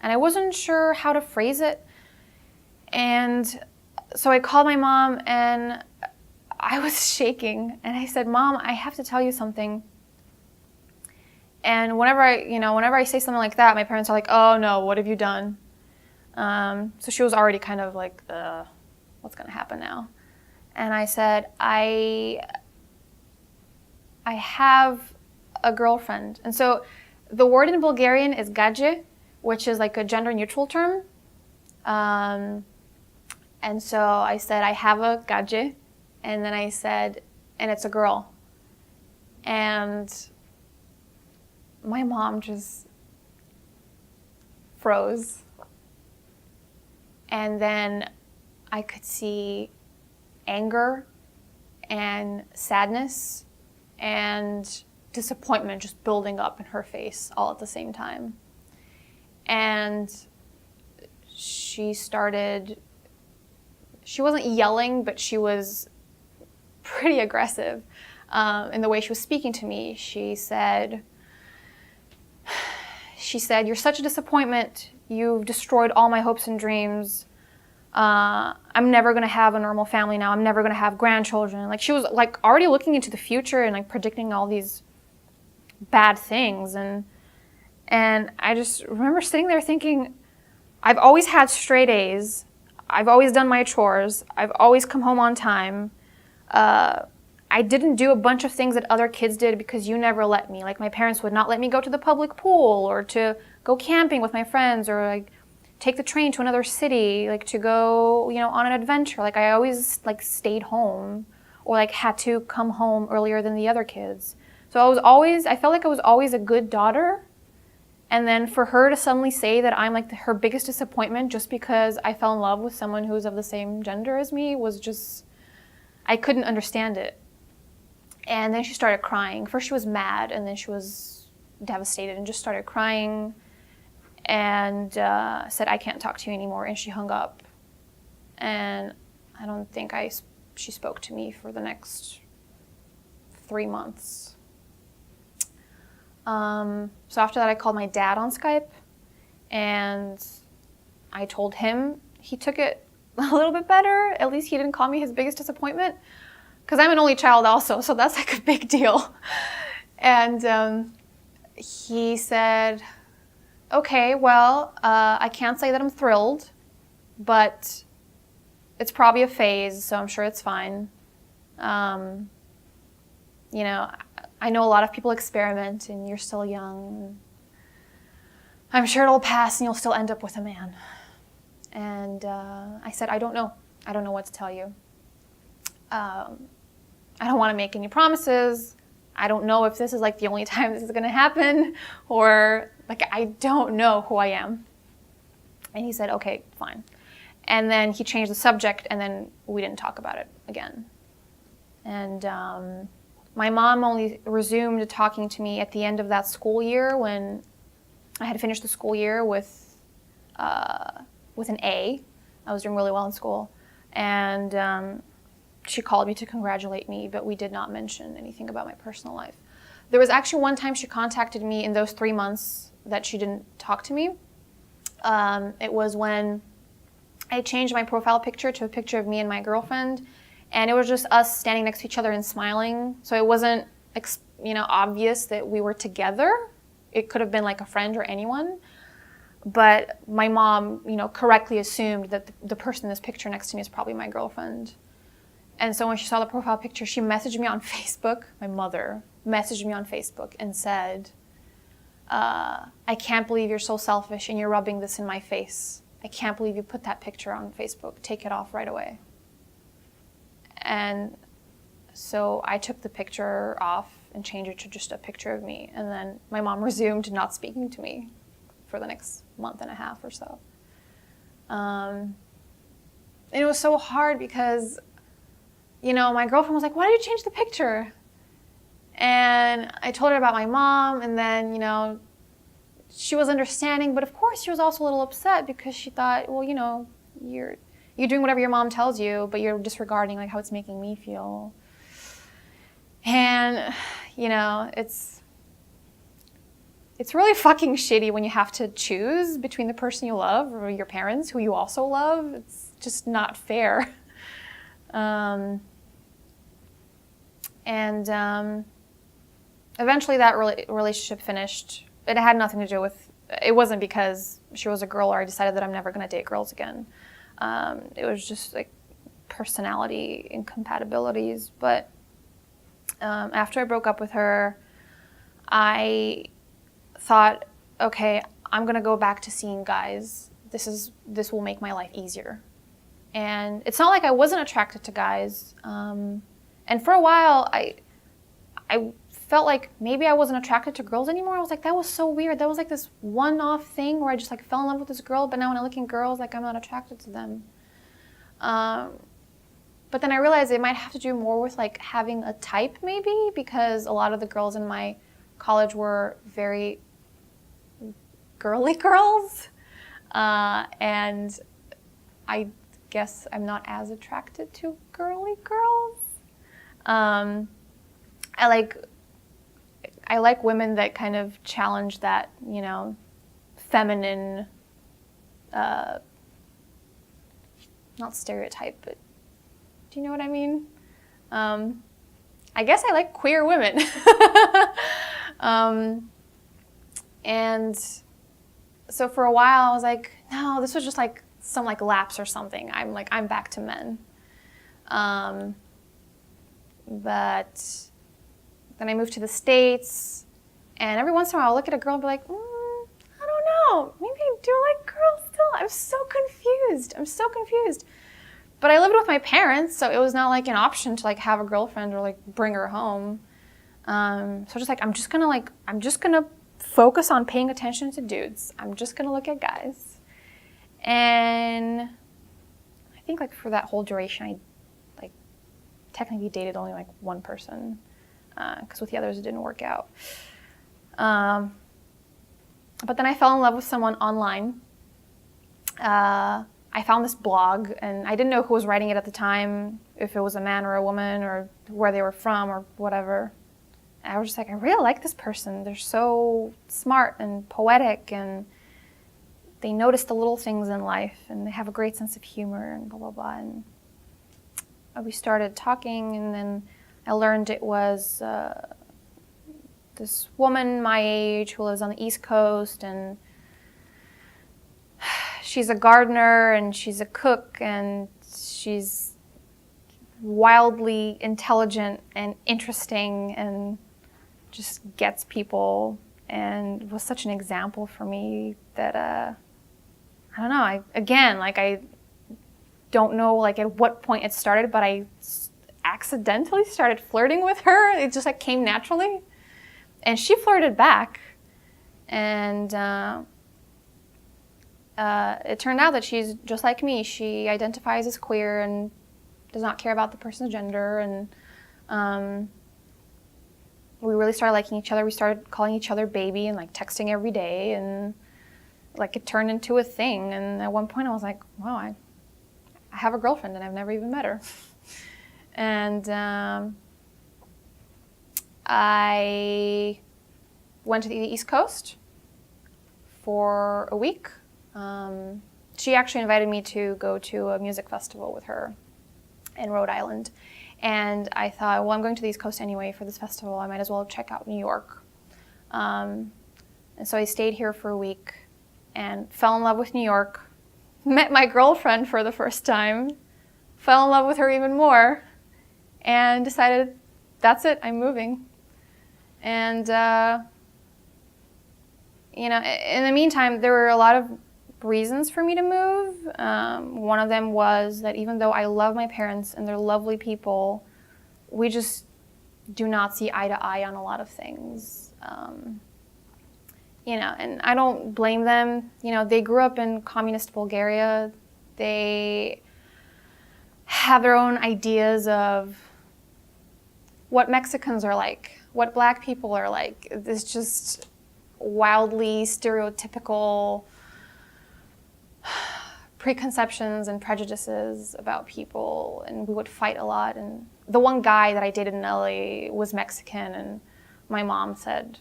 And I wasn't sure how to phrase it. And so I called my mom, and I was shaking. And I said, "Mom, I have to tell you something." And whenever I say something like that, my parents are like, "Oh no, what have you done?" So she was already kind of like, what's going to happen now? And I said, I have a girlfriend. And so the word in Bulgarian is gađe, which is like a gender neutral term. And so I said, I have a gađe. And then I said, and it's a girl. And my mom just froze. And then I could see anger and sadness and disappointment just building up in her face all at the same time. And she wasn't yelling, but she was pretty aggressive in the way she was speaking to me. She said, "You're such a disappointment. You've destroyed all my hopes and dreams. I'm never going to have a normal family now. I'm never going to have grandchildren." She was already looking into the future and predicting all these bad things. And I just remember sitting there thinking, I've always had straight A's. I've always done my chores. I've always come home on time. I didn't do a bunch of things that other kids did because you never let me. My parents would not let me go to the public pool or to go camping with my friends or take the train to another city, to go, on an adventure. I always stayed home or had to come home earlier than the other kids. So I felt like I was always a good daughter. And then for her to suddenly say that I'm her biggest disappointment just because I fell in love with someone who's of the same gender as me was just, I couldn't understand it. And then she started crying. First she was mad, and then she was devastated and just started crying and said, "I can't talk to you anymore," and she hung up. And I don't think she spoke to me for the next 3 months. So after that, I called my dad on Skype, and I told him. He took it a little bit better. At least he didn't call me his biggest disappointment, because I'm an only child also, so that's a big deal. And he said, "Okay, well, I can't say that I'm thrilled, but it's probably a phase, so I'm sure it's fine. I know a lot of people experiment, and you're still young. I'm sure it'll pass, and you'll still end up with a man." And I said, I don't know. I don't know what to tell you. I don't want to make any promises, I don't know if this is like the only time this is going to happen, or like, I don't know who I am. And he said, okay, fine. And then he changed the subject, and then we didn't talk about it again. And my mom only resumed talking to me at the end of that school year, when I had finished the school year with an A. I was doing really well in school. And she called me to congratulate me, but we did not mention anything about my personal life. There was actually one time she contacted me in those 3 months that she didn't talk to me. It was when I changed my profile picture to a picture of me and my girlfriend, and it was just us standing next to each other and smiling. So it wasn't, obvious that we were together. It could have been like a friend or anyone. But my mom, correctly assumed that the person in this picture next to me is probably my girlfriend. And so when she saw the profile picture, she messaged me on Facebook. My mother messaged me on Facebook and said, I can't believe you're so selfish and you're rubbing this in my face. I can't believe you put that picture on Facebook. Take it off right away. And so I took the picture off and changed it to just a picture of me. And then my mom resumed not speaking to me for the next month and a half or so. And it was so hard because, my girlfriend was like, why did you change the picture? And I told her about my mom, and then, she was understanding, but of course she was also a little upset because she thought, well, you're doing whatever your mom tells you, but you're disregarding like how it's making me feel. And, it's really fucking shitty when you have to choose between the person you love or your parents who you also love. It's just not fair. Eventually that relationship finished. It had nothing to do with, it wasn't because she was a girl or I decided that I'm never going to date girls again. It was just like personality incompatibilities. But after I broke up with her, I thought, okay, I'm going to go back to seeing guys. This will make my life easier. And it's not like I wasn't attracted to guys. And for a while, I felt like maybe I wasn't attracted to girls anymore. I was like, that was so weird. That was like this one-off thing where I just like fell in love with this girl, but now when I look at girls, like I'm not attracted to them. But then I realized it might have to do more with like having a type maybe, because a lot of the girls in my college were very girly girls. And I guess I'm not as attracted to girly girls. I like women that kind of challenge that, feminine, not stereotype, but do you know what I mean? I guess I like queer women. And so for a while I was like, no, this was just like some like lapse or something. I'm back to men. But then I moved to the States, and every once in a while I'll look at a girl and be like, I don't know, maybe I do like girls still. I'm so confused. But I lived with my parents, so it was not like an option to like have a girlfriend or like bring her home. So just like, I'm just gonna focus on paying attention to dudes. I'm just gonna look at guys. And I think like for that whole duration, I like technically dated only like one person, because with the others it didn't work out. But then I fell in love with someone online. I found this blog, and I didn't know who was writing it at the time, if it was a man or a woman or where they were from or whatever. And I was just like, I really like this person. They're so smart and poetic, and they notice the little things in life, and they have a great sense of humor and blah, blah, blah. And we started talking, and then I learned it was this woman my age who lives on the East Coast, and she's a gardener, and she's a cook, and she's wildly intelligent and interesting and just gets people, and was such an example for me that, I don't know, I don't know like at what point it started, but I accidentally started flirting with her. It just like came naturally. And she flirted back. And it turned out that she's just like me. She identifies as queer and does not care about the person's gender. And we really started liking each other. We started calling each other baby and like texting every day. And like it turned into a thing. And at one point I was like, wow, I have a girlfriend and I've never even met her. And I went to the East Coast for a week. She actually invited me to go to a music festival with her in Rhode Island. And I thought, well, I'm going to the East Coast anyway for this festival. I might as well check out New York. And so I stayed here for a week and fell in love with New York. Met my girlfriend for the first time. Fell in love with her even more. And decided, that's it, I'm moving. And, you know, in the meantime, there were a lot of reasons for me to move. One of them was that even though I love my parents and they're lovely people, we just do not see eye to eye on a lot of things. You know, and I don't blame them. You know, they grew up in communist Bulgaria. They have their own ideas of what Mexicans are like, what Black people are like. It's just wildly stereotypical preconceptions and prejudices about people, and we would fight a lot. And the one guy that I dated in LA was Mexican, and my mom said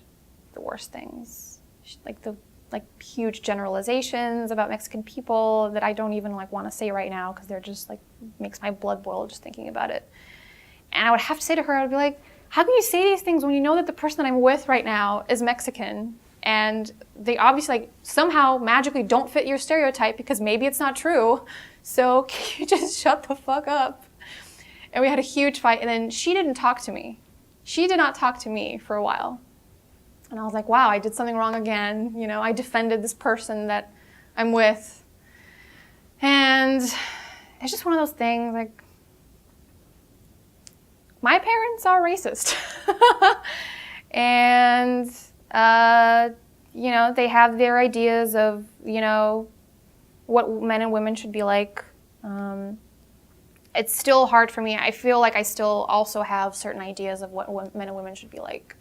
the worst things, like huge generalizations about Mexican people that I don't even like want to say right now because they're just like makes my blood boil just thinking about it. And I would have to say to her, I'd be like, how can you say these things when you know that the person that I'm with right now is Mexican? And they obviously like somehow magically don't fit your stereotype because maybe it's not true. So can you just shut the fuck up? And we had a huge fight. And then she didn't talk to me. She did not talk to me for a while. And I was like, wow, I did something wrong again. You know, I defended this person that I'm with. And it's just one of those things, like, my parents are racist. And, you know, they have their ideas of, you know, what men and women should be like. It's still hard for me. I feel like I still also have certain ideas of what men and women should be like.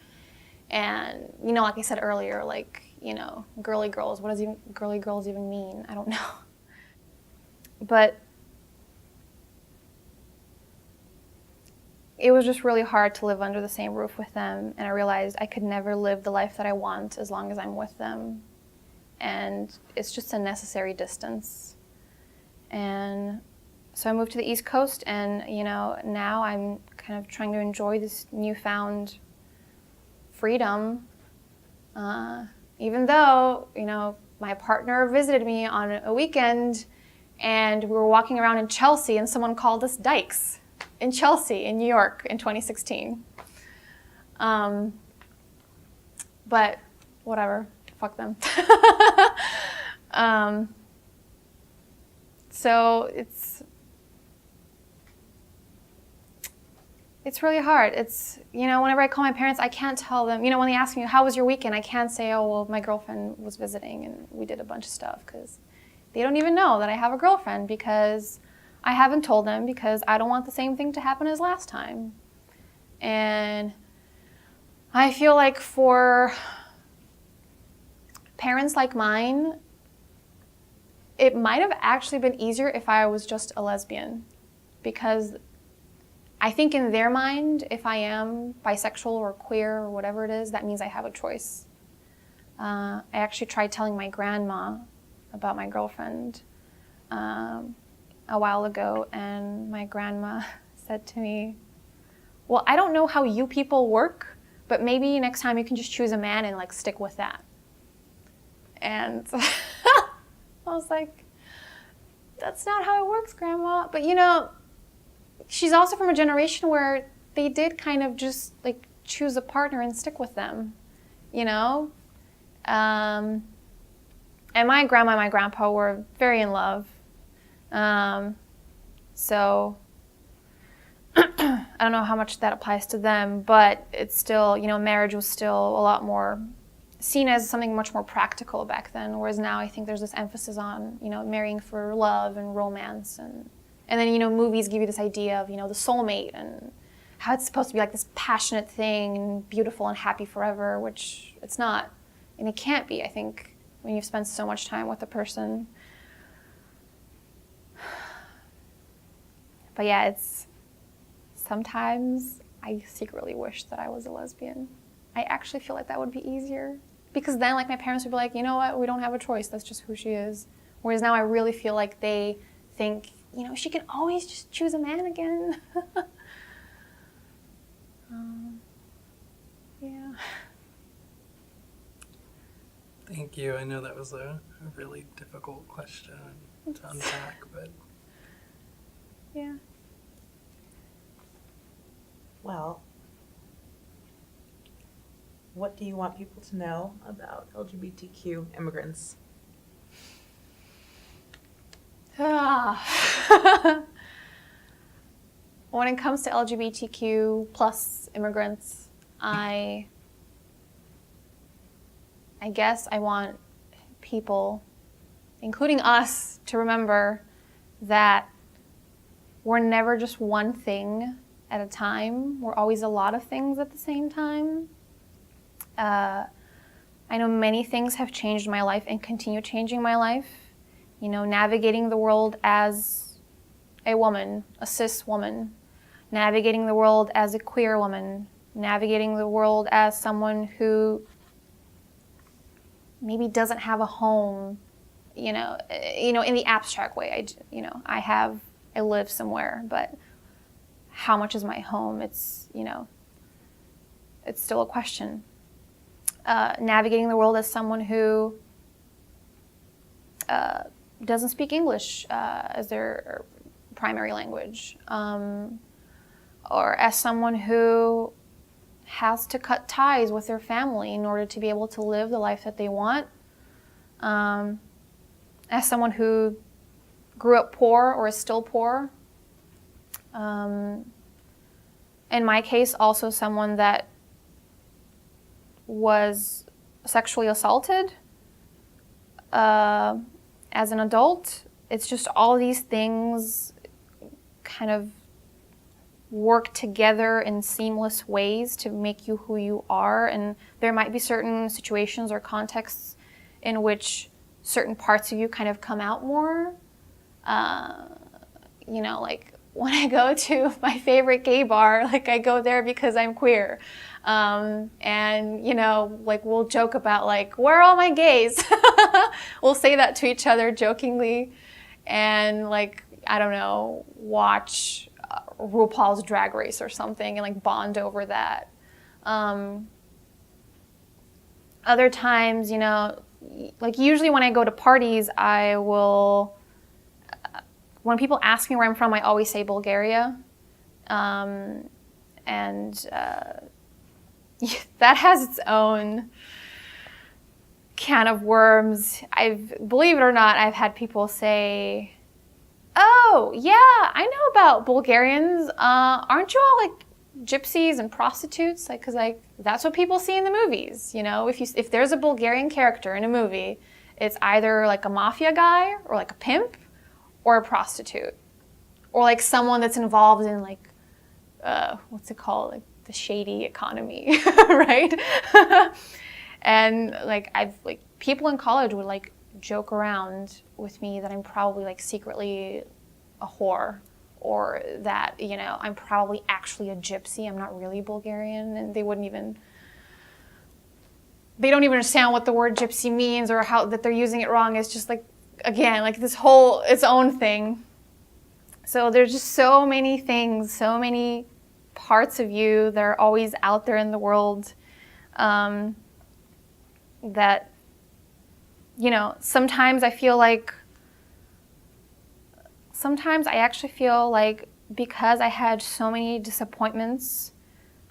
And, you know, like I said earlier, like, you know, girly girls, what does even girly girls even mean? I don't know. But it was just really hard to live under the same roof with them. And I realized I could never live the life that I want as long as I'm with them. And it's just a necessary distance. And so I moved to the East Coast, and, you know, now I'm kind of trying to enjoy this newfound freedom, even though, you know, my partner visited me on a weekend and we were walking around in Chelsea and someone called us dykes in Chelsea in New York in 2016. But whatever, fuck them. So it's really hard. It's, you know, whenever I call my parents, I can't tell them, you know, when they ask me, how was your weekend? I can't say, oh, well, my girlfriend was visiting and we did a bunch of stuff, because they don't even know that I have a girlfriend, because I haven't told them, because I don't want the same thing to happen as last time. And I feel like for parents like mine, it might have actually been easier if I was just a lesbian, because I think in their mind, if I am bisexual or queer or whatever it is, that means I have a choice. I actually tried telling my grandma about my girlfriend a while ago, and my grandma said to me, well, I don't know how you people work, but maybe next time you can just choose a man and like stick with that. And I was like, that's not how it works, Grandma. But you know, she's also from a generation where they did kind of just like choose a partner and stick with them, you know? And my grandma and my grandpa were very in love. So I don't know how much that applies to them, but it's still, marriage was still a lot more seen as something much more practical back then, whereas now I think there's this emphasis on, marrying for love and romance, and then, movies give you this idea of, the soulmate and how it's supposed to be like this passionate thing and beautiful and happy forever, which it's not, and it can't be, I think, when you've spent so much time with a person. But yeah, it's sometimes I secretly wish that I was a lesbian. I actually feel like that would be easier. Because then, like, my parents would be like, you know what, we don't have a choice. That's just who she is. Whereas now I really feel like they think, she can always just choose a man again. Yeah. Thank you. I know that was a really difficult question to unpack, but... Yeah. Well, what do you want people to know about LGBTQ immigrants? When it comes to LGBTQ plus immigrants, I guess I want people, including us, to remember that we're never just one thing at a time. We're always a lot of things at the same time. I know many things have changed my life and continue changing my life. Navigating the world as a woman, a cis woman, navigating the world as a queer woman, navigating the world as someone who maybe doesn't have a home, in the abstract way. I live somewhere, but how much is my home? It's still a question. Navigating the world as someone who doesn't speak English as their primary language, or as someone who has to cut ties with their family in order to be able to live the life that they want, as someone who grew up poor or is still poor. In my case, also someone that was sexually assaulted as an adult. It's just all these things kind of work together in seamless ways to make you who you are. And there might be certain situations or contexts in which certain parts of you kind of come out more. Like when I go to my favorite gay bar, like I go there because I'm queer. We'll joke about like, where are all my gays? We'll say that to each other jokingly and watch RuPaul's Drag Race or something and bond over that. Other times, usually when I go to parties, I will, when people ask me where I'm from, I always say Bulgaria. That has its own can of worms. Believe it or not, I've had people say, oh, yeah, I know about Bulgarians. Aren't you all gypsies and prostitutes? Because that's what people see in the movies. If there's a Bulgarian character in a movie, it's either a mafia guy or a pimp or a prostitute or someone that's involved in what's it called? The shady economy, right? And people in college would joke around with me that I'm probably secretly a whore, or that I'm probably actually a gypsy. I'm not really Bulgarian, and they don't even understand what the word gypsy means or how that they're using it wrong. It's just this whole its own thing. So there's just so many things, so many parts of you that are always out there in the world, that sometimes I actually feel like because I had so many disappointments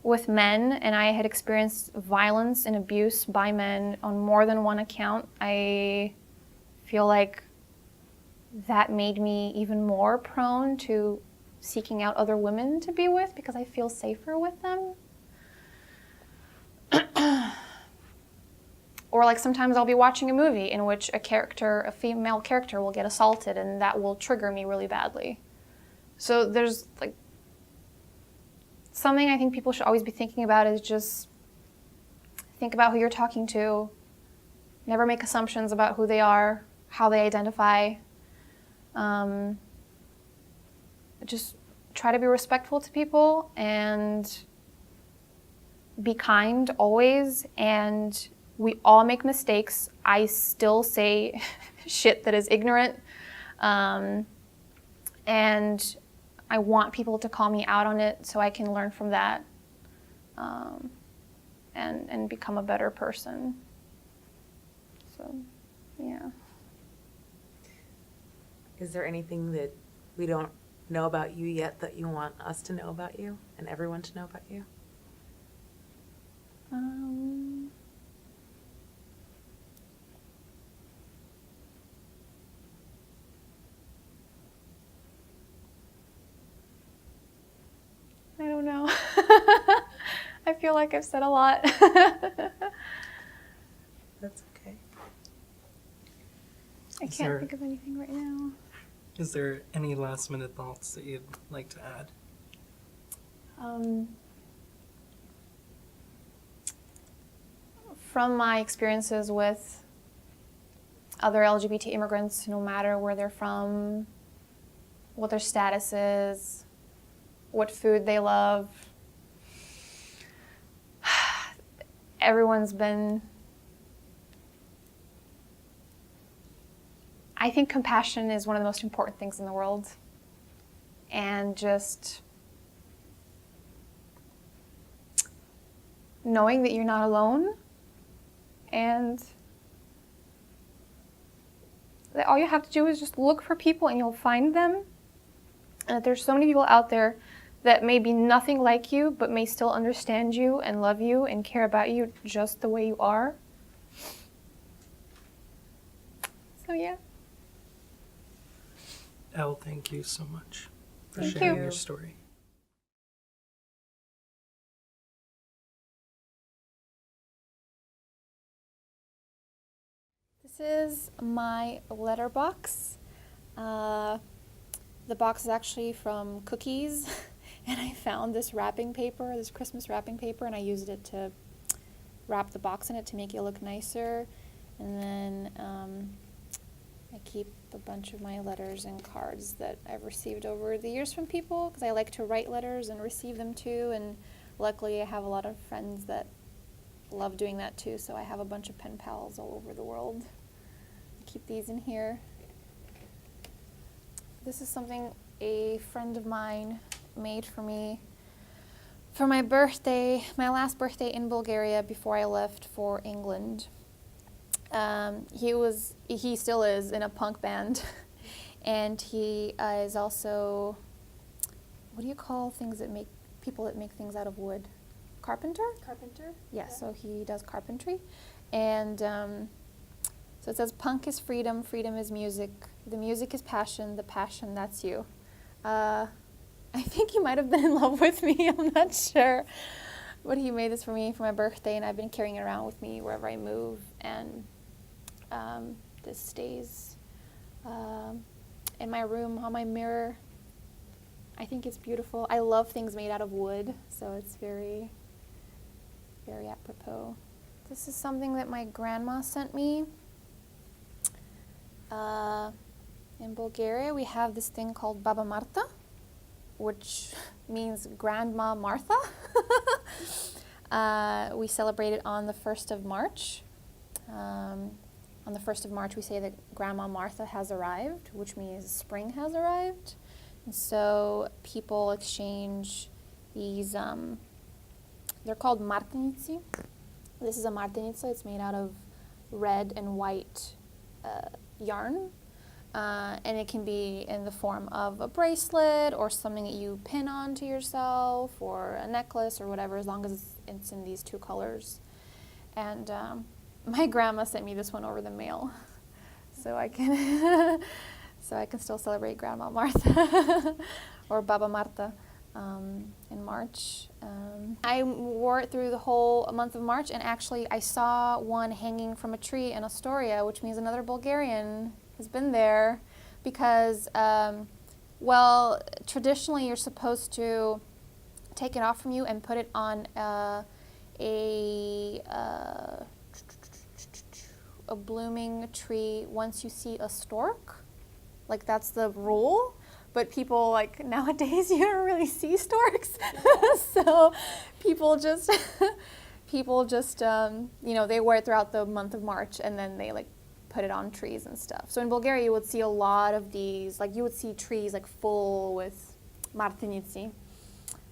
with men and I had experienced violence and abuse by men on more than one account, I feel like that made me even more prone to seeking out other women to be with because I feel safer with them. Or like sometimes I'll be watching a movie in which a female character will get assaulted, and that will trigger me really badly. So there's like something I think people should always be thinking about is just think about who you're talking to. Never make assumptions about who they are, how they identify. Just try to be respectful to people and be kind always. And we all make mistakes. I still say shit that is ignorant. And I want people to call me out on it so I can learn from that and become a better person. So, yeah. Is there anything that we don't know about you yet that you want us to know about you and everyone to know about you? I don't know. I feel like I've said a lot. That's okay. I can't think of anything right now. Is there any last minute thoughts that you'd like to add? From my experiences with other LGBT immigrants, no matter where they're from, what their status is, what food they love, everyone's been... I think compassion is one of the most important things in the world. And just knowing that you're not alone and that all you have to do is just look for people and you'll find them. And that there's so many people out there that may be nothing like you but may still understand you and love you and care about you just the way you are. So yeah. Elle, thank you so much for Thank sharing you. your story. This is my letterbox. The box is actually from cookies, and I found this wrapping paper, this Christmas wrapping paper, and I used it to wrap the box in it to make it look nicer. And then I keep a bunch of my letters and cards that I've received over the years from people because I like to write letters and receive them too. And luckily I have a lot of friends that love doing that too, so I have a bunch of pen pals all over the world. I keep these in here. This is something a friend of mine made for me for my birthday, my last birthday in Bulgaria before I left for England. He still is in a punk band, and he is also, what do you call things that make, people that make things out of wood? Carpenter? Carpenter? Yeah, so he does carpentry. And so it says, punk is freedom, freedom is music, the music is passion, the passion, that's you. I think he might have been in love with me, I'm not sure. But he made this for me for my birthday, and I've been carrying it around with me wherever I move. And this stays in my room on my mirror. I think it's beautiful. I love things made out of wood, so it's very, very apropos. This is something that my grandma sent me. In Bulgaria, we have this thing called Baba Marta, which means Grandma Martha. We celebrate it on the 1st of March. On the 1st of March, we say that Grandma Martha has arrived, which means spring has arrived. And so people exchange these, they're called martinici. This is a martinica. It's made out of red and white yarn. And it can be in the form of a bracelet or something that you pin onto yourself or a necklace or whatever, as long as it's in these two colors. And my grandma sent me this one over the mail, so I can so I can still celebrate Grandma Martha. or Baba Marta, in March. I wore it through the whole month of March, and actually I saw one hanging from a tree in Astoria, which means another Bulgarian has been there, because, well, traditionally you're supposed to take it off from you and put it on a blooming tree once you see a stork. Like, that's the rule. But people, like, nowadays, you don't really see storks. So people just, you know, they wear it throughout the month of March, and then they, like, put it on trees and stuff. So in Bulgaria, you would see a lot of these, like, you would see trees, like, full with martinici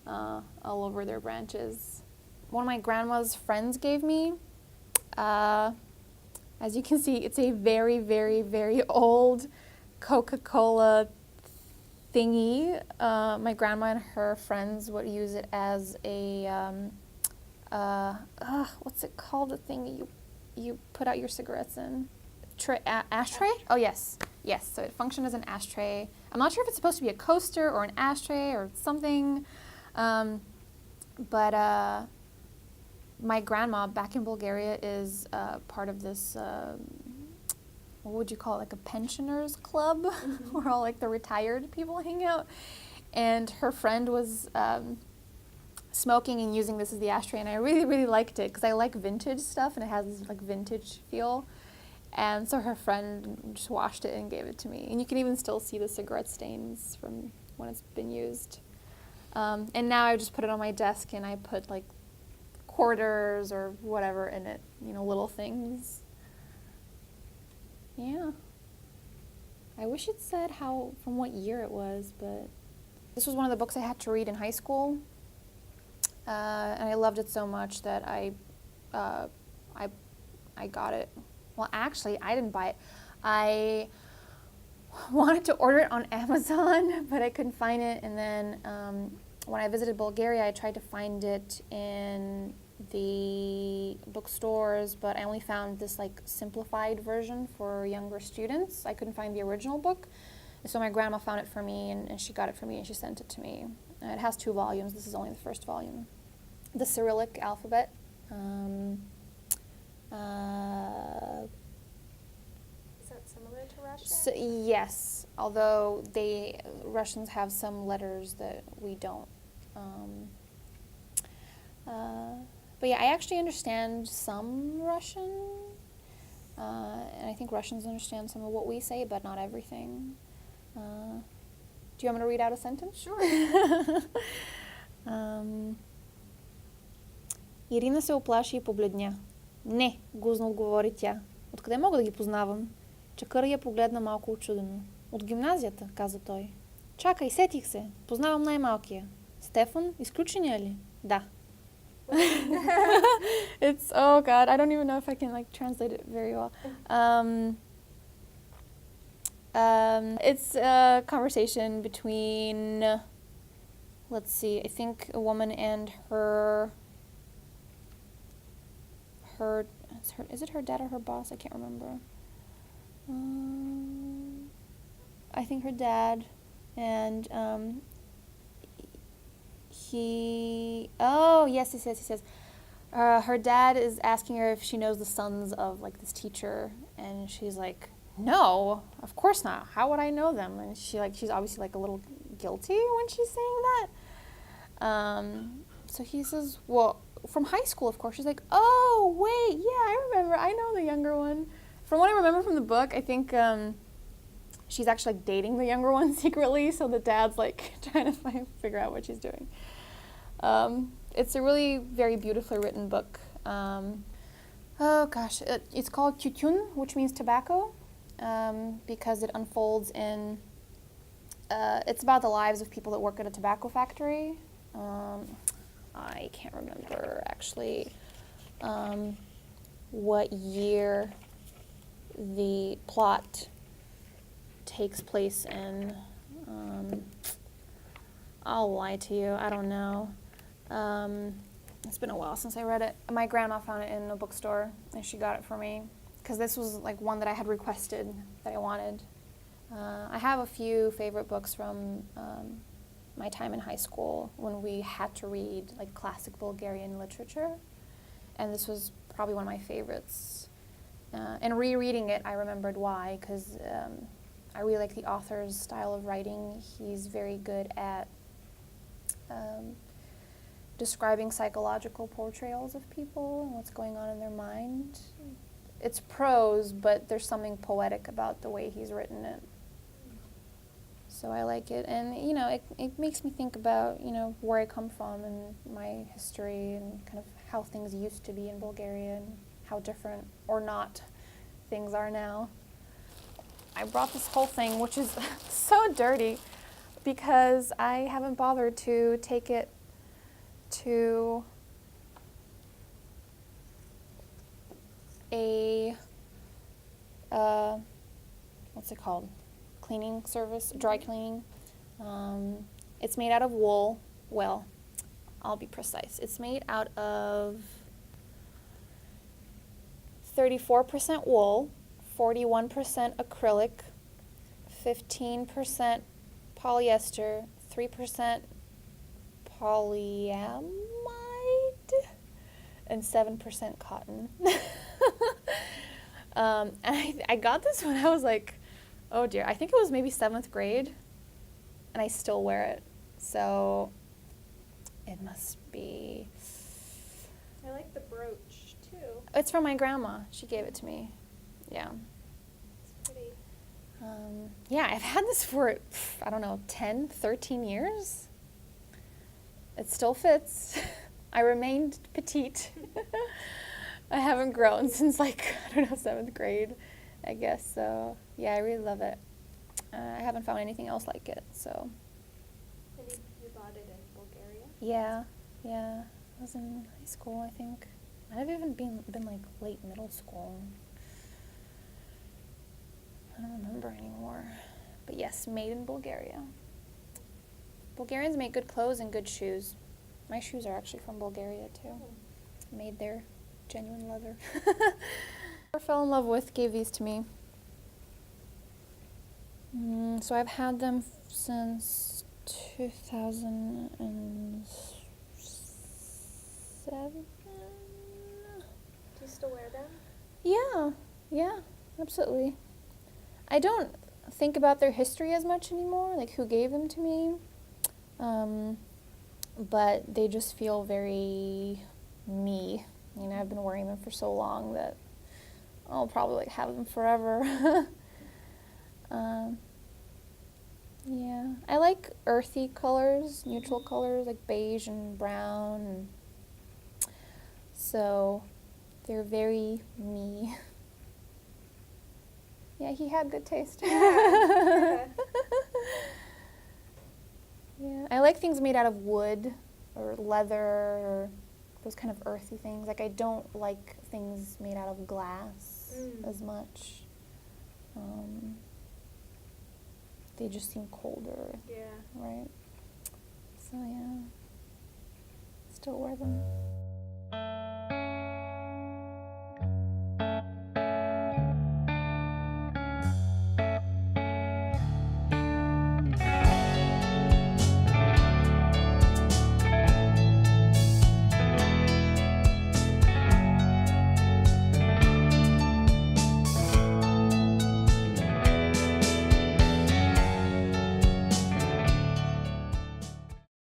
all over their branches. One of my grandma's friends gave me, as you can see, it's a very, very, very old Coca-Cola thingy. My grandma and her friends would use it as a, what's it called? The thing you put out your cigarettes in? Ashtray? Oh, yes. Yes, so it functioned as an ashtray. I'm not sure if it's supposed to be a coaster or an ashtray or something, but my grandma back in Bulgaria is part of this, what would you call it, like a pensioners club, where all like the retired people hang out. And her friend was smoking and using this as the ashtray, and I really, really liked it because I like vintage stuff, and it has this like vintage feel. And so her friend just washed it and gave it to me. And you can even still see the cigarette stains from when it's been used. And now I just put it on my desk, and I put like quarters or whatever in it, you know, little things. Yeah. I wish it said from what year it was, but this was one of the books I had to read in high school. And I loved it so much that I got it. Well, actually, I didn't buy it. I wanted to order it on Amazon, but I couldn't find it. And then when I visited Bulgaria, I tried to find it in the bookstores, but I only found this like simplified version for younger students. I couldn't find the original book. So my grandma found it for me, and she got it for me, and she sent it to me. It has 2 volumes. This is only the first volume. The Cyrillic alphabet. Is that similar to Russian? So, yes, although Russians have some letters that we don't. But yeah, I actually understand some Russian, and I think Russians understand some of what we say, but not everything. Do you want me to read out a sentence? Sure. Ирина се оплаши и побледня. Не, гузно отговори тя. Откъде мога да ги познавам? Чакър я погледна малко учудено. От гимназията, каза той. Чакай, сетих се. Познавам най-малкия. Стефан, изключения ли? Да. It's, oh god, I don't even know if I can like translate it very well. It's a conversation between, let's see, I think a woman and is it her dad or her boss? I can't remember. I think her dad, and yes. Her dad is asking her if she knows the sons of like this teacher, and she's like, no, of course not. How would I know them? And she's obviously like a little guilty when she's saying that. So he says, well, from high school, of course. She's like, oh, wait, yeah, I remember. I know the younger one. From what I remember from the book, I think she's actually like dating the younger one secretly, so the dad's like trying to figure out what she's doing. It's a really very beautifully written book. It's called Tütün, which means tobacco, because it unfolds in, it's about the lives of people that work at a tobacco factory. I can't remember actually what year the plot takes place in. I'll lie to you, I don't know. It's been a while since I read it. My grandma found it in a bookstore, and she got it for me, because this was like one that I had requested that I wanted. I have a few favorite books from my time in high school when we had to read like classic Bulgarian literature, and this was probably one of my favorites. And rereading it, I remembered why, because I really like the author's style of writing. He's very good at describing psychological portrayals of people and what's going on in their mind. It's prose, but there's something poetic about the way he's written it. So I like it, and you know, it makes me think about, you know, where I come from and my history and kind of how things used to be in Bulgaria and how different or not things are now. I brought this whole thing, which is so dirty, because I haven't bothered to take it to a what's it called? Cleaning service, dry cleaning. It's made out of wool. Well, I'll be precise. It's made out of 34% wool, 41% acrylic, 15% polyester, 3% polyamide, and 7% cotton. And I got this when I was like, oh dear, I think it was maybe 7th grade, and I still wear it. So it must be. I like the brooch too. It's from my grandma. She gave it to me. Yeah. It's pretty. Yeah, I've had this for, I don't know, 10, 13 years. It still fits. I remained petite. I haven't grown since like, I don't know, 7th grade, I guess. So yeah, I really love it. I haven't found anything else like it, so. And you bought it in Bulgaria? Yeah. I was in high school, I think. Might have even been like late middle school. I don't remember anymore. But yes, made in Bulgaria. Bulgarians make good clothes and good shoes. My shoes are actually from Bulgaria too. Made there, genuine leather. I fell in love with gave these to me. So I've had them since 2007. Do you still wear them? Yeah, absolutely. I don't think about their history as much anymore, like who gave them to me. But they just feel very me. You know, I've been wearing them for so long that I'll probably like have them forever. Yeah, I like earthy colors, neutral colors like beige and brown. And so they're very me. Yeah, he had good taste. Yeah. Yeah, I like things made out of wood or leather or those kind of earthy things. Like, I don't like things made out of glass as much. They just seem colder, Yeah. right? So, yeah. Still wear them.